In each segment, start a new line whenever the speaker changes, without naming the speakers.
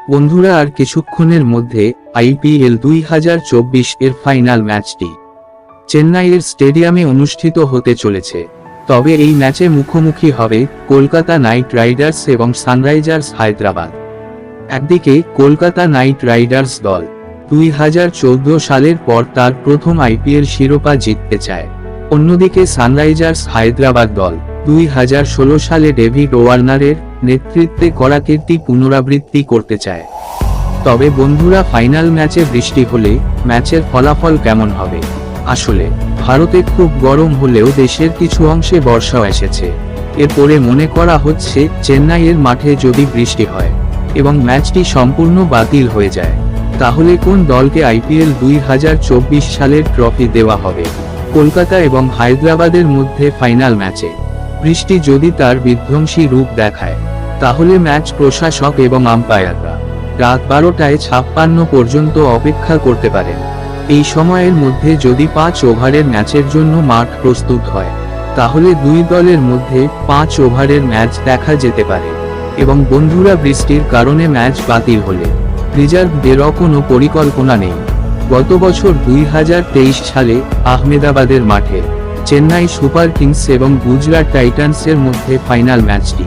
বন্ধুরা, আর কিছুক্ষণের মধ্যে আইপিএল 2024 এর ফাইনাল ম্যাচটি চেন্নাইয়ের স্টেডিয়ামে অনুষ্ঠিত হতে চলেছে। তবে এই ম্যাচে মুখোমুখি হবে কলকাতা নাইট রাইডার্স এবং সানরাইজার্স হায়দ্রাবাদ। একদিকে কলকাতা নাইট রাইডার্স দল 2014 সালের পর তার প্রথম আইপিএল শিরোপা জিততে চায়, অন্যদিকে সানরাইজার্স হায়দ্রাবাদ দল 2016 সালে ডেভিড ওয়ার্নারের নেতৃত্বে করা কীর্তি পুনরাবৃত্তি করতে চায়। তবে বন্ধুরা, ফাইনাল ম্যাচে বৃষ্টি হলে ম্যাচের ফলাফল কেমন হবে? আসলে ভারতে খুব গরম হলেও দেশের কিছু অংশে বর্ষাও এসেছে। এরপরে মনে করা হচ্ছে চেন্নাইয়ের মাঠে যদি বৃষ্টি হয় এবং ম্যাচটি সম্পূর্ণ বাতিল হয়ে যায়, তাহলে কোন দলকে আইপিএল 2024 সালের ট্রফি দেওয়া হবে? কলকাতা এবং হায়দ্রাবাদের মধ্যে ফাইনাল ম্যাচে বৃষ্টি যদি তার বিধ্বংসী রূপ দেখায়, তাহলে ম্যাচ প্রশাসক এবং আম্পায়াররা রাত 12:56 পর্যন্ত অপেক্ষা করতে পারেন। এই সময়ের মধ্যে যদি 5 ওভারের ম্যাচের জন্য মাঠ প্রস্তুত হয়, তাহলে দুই দলের মধ্যে 5 ওভারের ম্যাচ দেখা যেতে পারে। এবং বন্ধুরা, বৃষ্টির কারণে ম্যাচ বাতিল হলে রিজার্ভদেরও কোনো পরিকল্পনা নেই। গত বছর 2023 সালে আহমেদাবাদের মাঠে চেন্নাই সুপার কিংস এবং গুজরাট টাইটান্সের মধ্যে ফাইনাল ম্যাচটি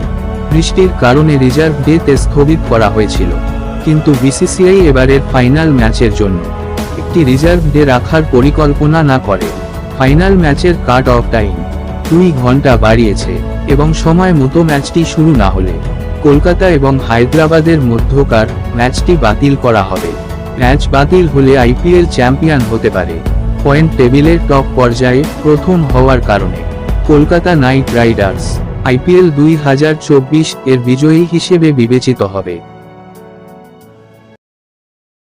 বৃষ্টির কারণে রিজার্ভ ডেতে স্থগিত করা হয়েছিল। কিন্তু বিসিসিআই এবারের ফাইনাল ম্যাচের জন্য একটি রিজার্ভ ডে রাখার পরিকল্পনা না করে ফাইনাল ম্যাচের কাট অফ টাইম 2 ঘন্টা বাড়িয়েছে এবং সময় মতো ম্যাচটি শুরু না হলে কলকাতা এবং হায়দ্রাবাদের মধ্যকার ম্যাচটি বাতিল করা হবে। ম্যাচ বাতিল হলে আইপিএল চ্যাম্পিয়ন হতে পারে পয়েন্ট টেবিলের টপ পর্যায়ে প্রথম হওয়ার কারণে কলকাতা নাইট রাইডার্স আইপিএল 2024 এর বিজয়ী হিসেবে বিবেচিত হবে।